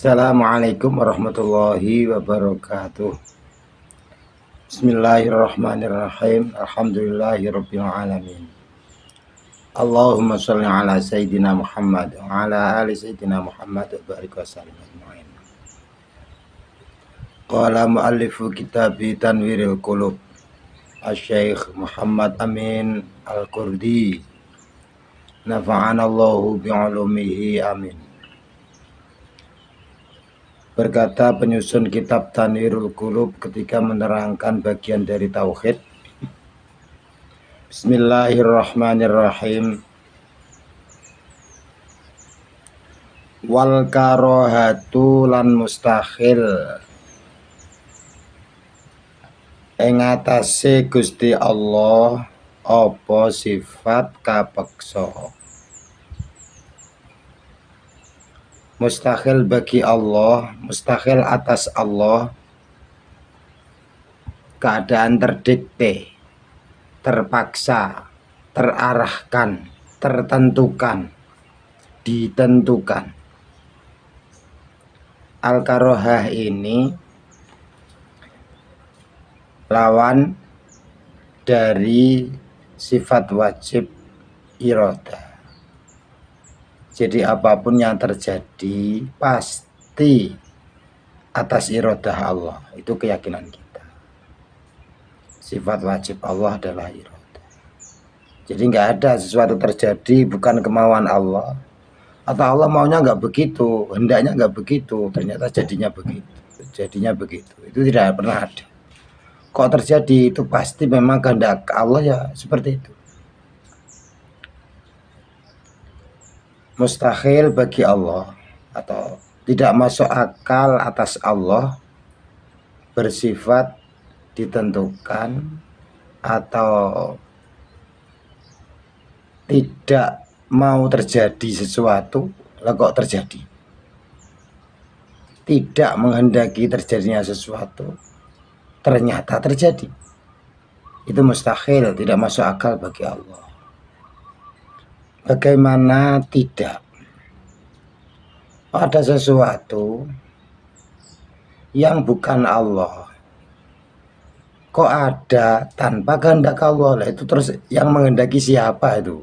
Assalamualaikum warahmatullahi wabarakatuh. Bismillahirrahmanirrahim. Alhamdulillahirabbil alamin. Allahumma shalli ala sayyidina Muhammad wa ala ali sayyidina Muhammad wa barik wa sallim ajma'in. Qala muallifu kitabi Tanwiril Qulub Asy-Syaikh Muhammad Amin Al-Qurdi. Nafa'anallahu bi'ulumihi amin. Berkata penyusun kitab Tanwirul Qulub ketika menerangkan bagian dari tauhid. Bismillahirrahmanirrahim. Wal karohatu lan mustahil ing atase Gusti Allah apa sifat kapeksa. Mustahil bagi Allah, mustahil atas Allah, keadaan terdikte, terpaksa, terarahkan, tertentukan, ditentukan. Al-karohah ini lawan dari sifat wajib iradah. Jadi apapun yang terjadi pasti atas iradah Allah. Itu keyakinan kita. Sifat wajib Allah adalah iradah. Jadi nggak ada sesuatu terjadi bukan kemauan Allah. Atau Allah maunya nggak begitu, hendaknya nggak begitu, ternyata jadinya begitu. Jadinya begitu. Itu tidak pernah ada. Kok terjadi itu pasti memang kehendak Allah ya seperti itu. Mustahil bagi Allah atau tidak masuk akal atas Allah bersifat ditentukan atau tidak mau terjadi sesuatu lah kok terjadi, tidak menghendaki terjadinya sesuatu ternyata terjadi. Itu mustahil, tidak masuk akal bagi Allah. Bagaimana tidak ada sesuatu yang bukan Allah kok ada tanpa kehendak Allah? Lah itu terus yang menghendaki siapa itu?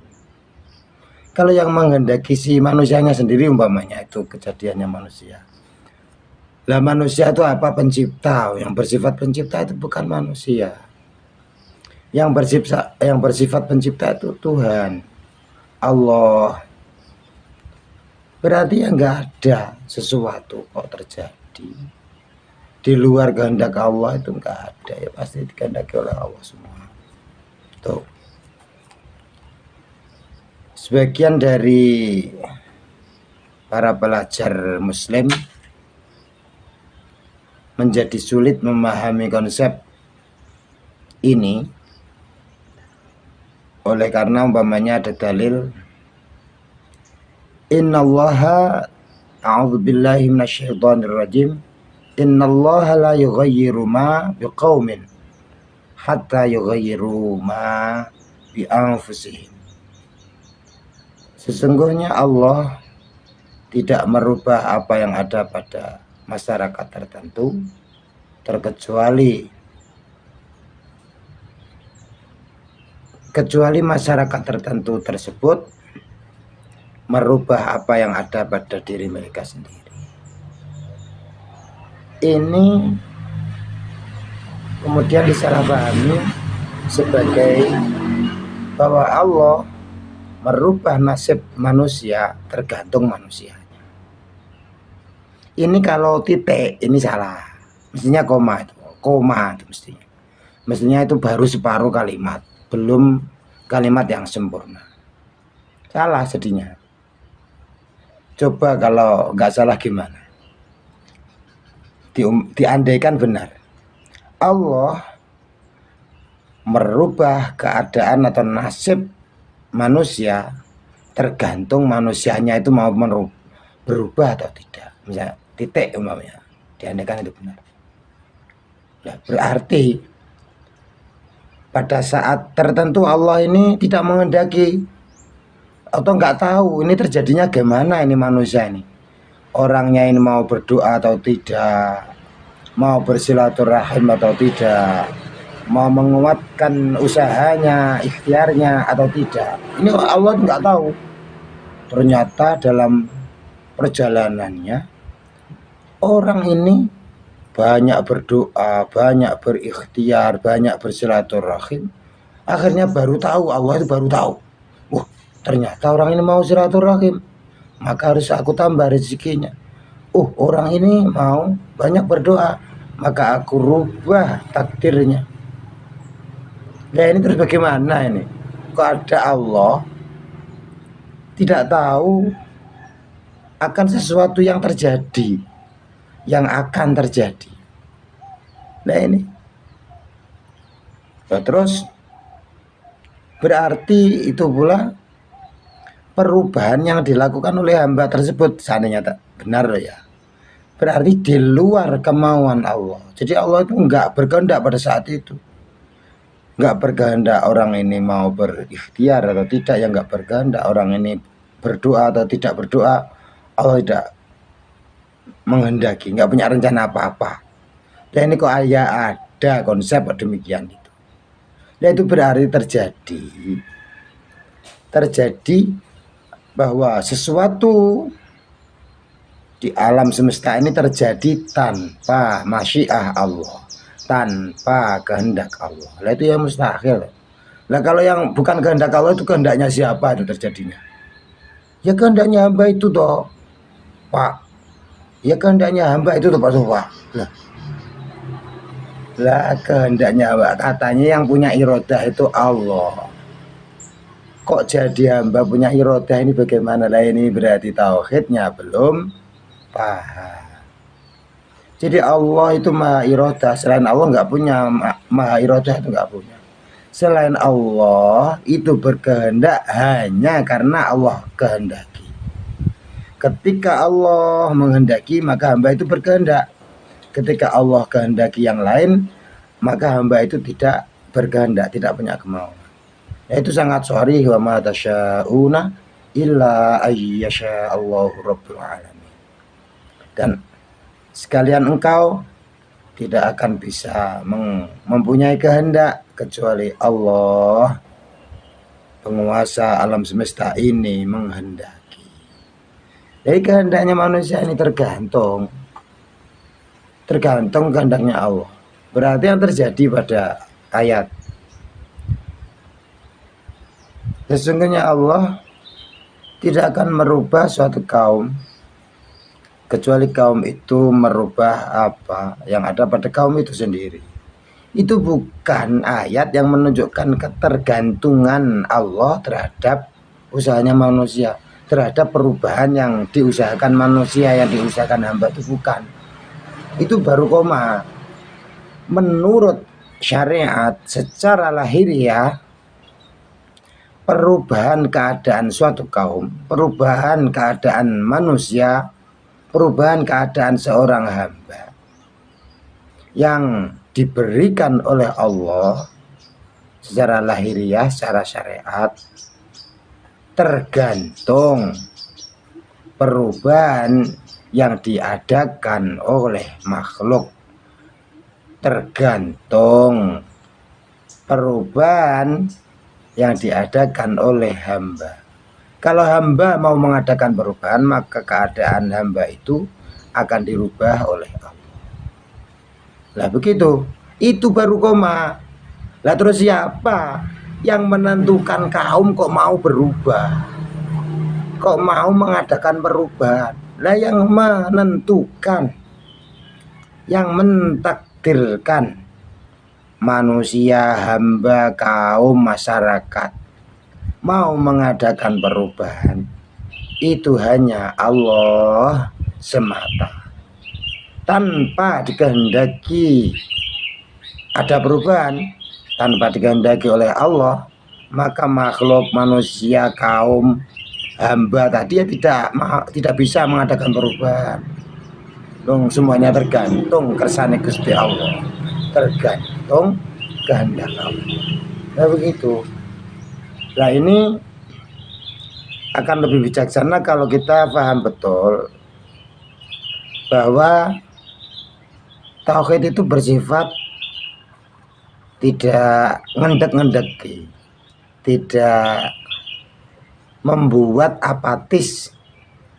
Kalau yang menghendaki si manusianya sendiri umpamanya itu kejadiannya manusia. Lah manusia itu apa? Pencipta. Yang bersifat pencipta itu bukan manusia. Yang bersifat pencipta itu Tuhan, Allah. Berarti ya nggak ada sesuatu kok terjadi di luar kehendak Allah, itu nggak ada, ya pasti dikehendaki oleh Allah semua. Tuh. Sebagian dari para pelajar Muslim menjadi sulit memahami konsep ini oleh karena umpamanya ada dalil innallaha a'udzubillahi minasyaitonirrajim innallaha la yughayyiru ma biqaumin hatta yughayyiru ma bi anfusihim. Sesungguhnya Allah tidak merubah apa yang ada pada masyarakat tertentu kecuali masyarakat tertentu tersebut merubah apa yang ada pada diri mereka sendiri. Ini kemudian disalahpahami sebagai bahwa Allah merubah nasib manusia tergantung manusianya. Ini kalau titik ini salah, mestinya koma itu mestinya. Mestinya itu baru separuh kalimat, belum kalimat yang sempurna. Salah sedihnya. Coba kalau nggak salah gimana? Diandaikan benar. Allah merubah keadaan atau nasib manusia tergantung manusianya itu mau berubah atau tidak. Misalnya titik umpamanya, diandaikan itu benar. Ya, berarti pada saat tertentu Allah ini tidak menghendaki atau nggak tahu ini terjadinya gimana ini manusia ini. orangnya ini mau berdoa atau tidak, mau bersilaturahim atau tidak, mau menguatkan usahanya, ikhtiarnya atau tidak. Ini Allah nggak tahu. Ternyata dalam perjalanannya orang ini banyak berdoa, banyak berikhtiar, banyak bersilaturahim. Akhirnya baru tahu, Allah itu baru tahu. Wah, ternyata orang ini mau silaturahim, maka harus aku tambah rezekinya. Orang ini mau banyak berdoa, maka aku rubah takdirnya. Nah ini terus bagaimana ini? Kok ada Allah tidak tahu akan sesuatu yang terjadi, yang akan terjadi. Nah ini. Nah, terus berarti itu pula perubahan yang dilakukan oleh hamba tersebut seandainya tak benar ya, berarti di luar kemauan Allah. Jadi Allah itu enggak berkehendak pada saat itu, enggak berkehendak orang ini mau berikhtiar atau tidak, yang enggak berkehendak orang ini berdoa atau tidak berdoa. Allah tidak menghendaki, enggak punya rencana apa-apa. Dan ini kok ada konsep demikian itu. Dan itu berarti terjadi bahwa sesuatu di alam semesta ini terjadi tanpa masyiah Allah, tanpa kehendak Allah. Nah itu yang mustahil. Nah kalau yang bukan kehendak Allah itu kehendaknya siapa itu terjadinya? Ya kehendaknya hamba itu toh, Pak. Ya kehendaknya hamba itu toh Pak Sofa. Lah kehendaknya hamba, katanya yang punya irodah itu Allah. Kok jadi hamba punya irodah ini bagaimana? Lah ini berarti tauhidnya belum paham. Jadi Allah itu maha irodah, selain Allah nggak punya maha irodah, itu nggak punya. Selain Allah itu berkehendak hanya karena Allah kehendaki. Ketika Allah menghendaki maka hamba itu berkehendak. Ketika Allah kehendaki yang lain maka hamba itu tidak berkehendak, tidak punya kemauan. Itu sangat sharih, wa ma tasya'una illa ayyasha Allahu rabbul alamin. Dan sekalian engkau tidak akan bisa mempunyai kehendak kecuali Allah penguasa alam semesta ini menghendaki. Jadi kehendaknya manusia ini tergantung kehendaknya Allah. Berarti yang terjadi pada ayat, sesungguhnya Allah tidak akan merubah suatu kaum kecuali kaum itu merubah apa yang ada pada kaum itu sendiri. Itu bukan ayat yang menunjukkan ketergantungan Allah terhadap usahanya manusia, terhadap perubahan yang diusahakan manusia, yang diusahakan hamba itu bukan. Itu baru koma. Menurut syariat secara lahiriah, perubahan keadaan suatu kaum, perubahan keadaan manusia, perubahan keadaan seorang hamba yang diberikan oleh Allah secara lahiriah, secara syariat, tergantung perubahan yang diadakan oleh makhluk, tergantung perubahan yang diadakan oleh hamba. Kalau hamba mau mengadakan perubahan, maka keadaan hamba itu akan dirubah oleh Allah. Lah begitu, itu baru koma. Lah terus siapa yang menentukan kaum kok mau berubah, kok mau mengadakan perubahan? Lah yang menentukan, yang mentakdirkan manusia, hamba, kaum, masyarakat mau mengadakan perubahan itu hanya Allah semata. Tanpa dikehendaki ada perubahan, tanpa dikehendaki oleh Allah, maka makhluk, manusia, kaum, hamba tadi ya tidak bisa mengadakan perubahan. Dong semuanya tergantung kersane Gusti Allah, tergantung kehendak Allah. Nah begitu. Nah ini akan lebih bijaksana kalau kita paham betul bahwa tauhid itu bersifat tidak ngendek-ngendeki, tidak membuat apatis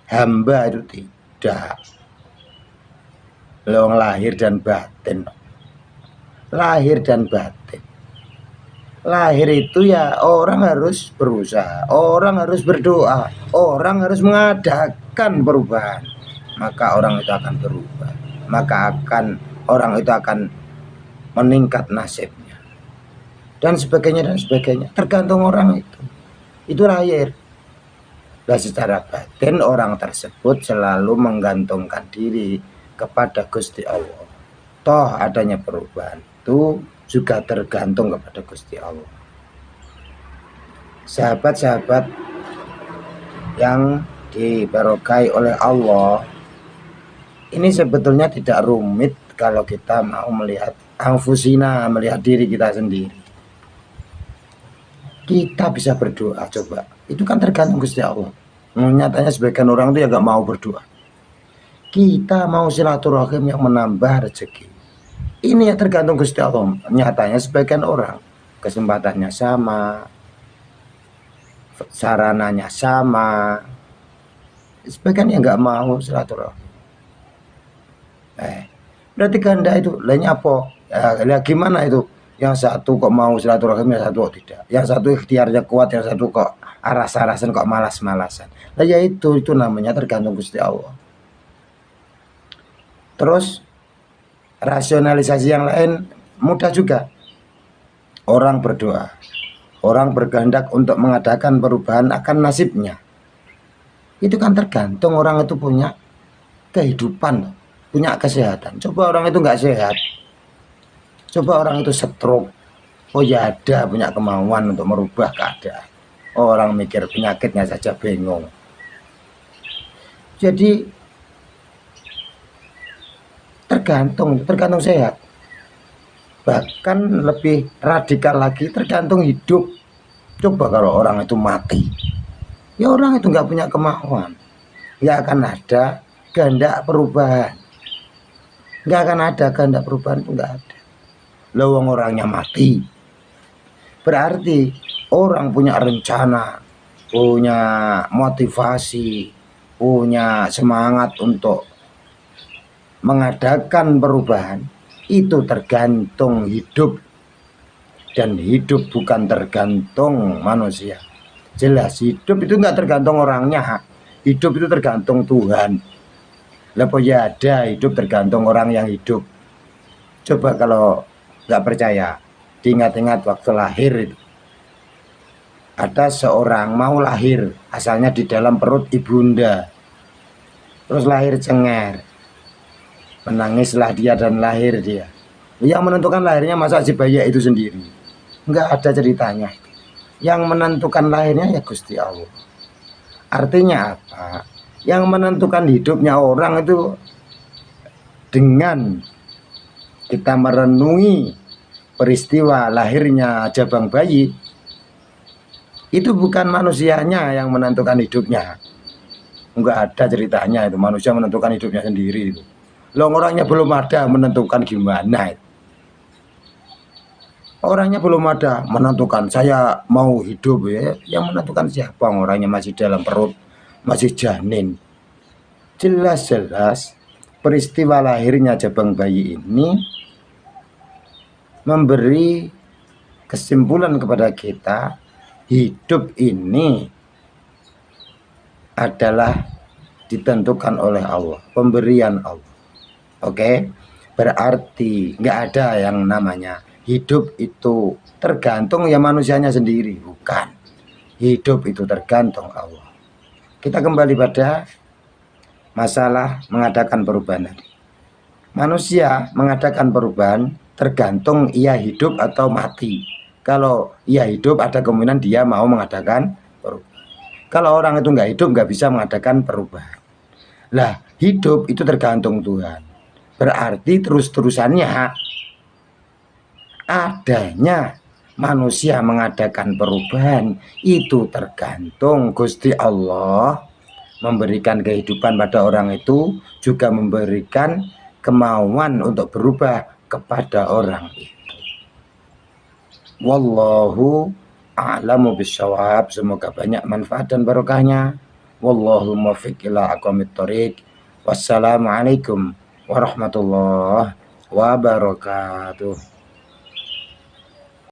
hamba, itu tidak. Long lahir dan batin, lahir dan batin. Lahir itu ya orang harus berusaha, orang harus berdoa, orang harus mengadakan perubahan, maka orang itu akan berubah, maka orang itu akan meningkat nasibnya dan sebagainya, tergantung orang itu lahir. Dan secara batin orang tersebut selalu menggantungkan diri kepada Gusti Allah. Toh adanya perubahan itu juga tergantung kepada Gusti Allah. Sahabat-sahabat yang diberkahi oleh Allah, ini sebetulnya tidak rumit kalau kita mau melihat anfusina, melihat diri kita sendiri. Kita bisa berdoa, coba. Itu kan tergantung Gusti Allah. Nyatanya sebagian orang itu ya gak mau berdoa. Kita mau silaturahim yang menambah rezeki, ini ya tergantung Gusti Allah. Nyatanya sebagian orang kesempatannya sama, sarananya sama, sebagian yang nggak mau silaturahim. Berarti kehendak itu lainnya apa? Ya, gimana itu? Yang satu kok mau silaturahim, yang satu kok tidak. Yang satu ikhtiarnya kuat, yang satu kok aras-arasan, kok malas-malasan. Nah ya itu namanya tergantung Gusti Allah. Terus rasionalisasi yang lain mudah juga. Orang berdoa, orang berkehendak untuk mengadakan perubahan akan nasibnya. Itu kan tergantung orang itu punya kehidupan, punya kesehatan. Coba orang itu nggak sehat, coba orang itu stroke, oh ya ada punya kemauan untuk merubah keadaan. Orang mikir penyakitnya saja bingung. Jadi tergantung sehat. Bahkan lebih radikal lagi, tergantung hidup. Coba kalau orang itu mati, ya orang itu nggak punya kemauan, nggak akan ada kehendak perubahan, nggak akan ada kehendak perubahan, itu nggak ada. Lawang orangnya mati, berarti orang punya rencana, punya motivasi, punya semangat untuk mengadakan perubahan. Itu tergantung hidup, dan hidup bukan tergantung manusia. Jelas hidup itu nggak tergantung orangnya, hidup itu tergantung Tuhan. Lepo ya ada hidup tergantung orang yang hidup. Coba kalau nggak percaya, diingat-ingat waktu lahir itu. Ada seorang mau lahir, asalnya di dalam perut ibunda, terus lahir cengar, menangislah dia dan lahir dia. Yang menentukan lahirnya masa si bayi itu sendiri? Enggak ada ceritanya. Yang menentukan lahirnya ya Gusti Allah. Artinya apa? Yang menentukan hidupnya orang itu dengan kita merenungi peristiwa lahirnya jabang bayi, itu bukan manusianya yang menentukan hidupnya. Enggak ada ceritanya itu manusia menentukan hidupnya sendiri itu. Loh, orangnya belum ada menentukan gimana itu. Orangnya belum ada menentukan saya mau hidup ya. Yang menentukan siapa? Orangnya masih dalam perut, masih janin. Jelas-jelas peristiwa lahirnya jabang bayi ini memberi kesimpulan kepada kita, hidup ini adalah ditentukan oleh Allah, pemberian Allah. Oke, berarti nggak ada yang namanya hidup itu tergantung ya manusianya sendiri, bukan. Hidup itu tergantung Allah. Kita kembali pada masalah mengadakan perubahan. Manusia mengadakan perubahan tergantung ia hidup atau mati. Kalau ia hidup ada kemungkinan dia mau mengadakan perubahan. Kalau orang itu nggak hidup nggak bisa mengadakan perubahan. Lah hidup itu tergantung Tuhan. Berarti terus-terusannya adanya manusia mengadakan perubahan itu tergantung Gusti Allah memberikan kehidupan pada orang itu juga memberikan kemauan untuk berubah kepada orang itu. Wallahu a'lamu bishawab. Semoga banyak manfaat dan barokahnya. Wallahu muwaffiq ila aqwamit thoriq. Wassalamualaikum warahmatullahi wabarakatuh.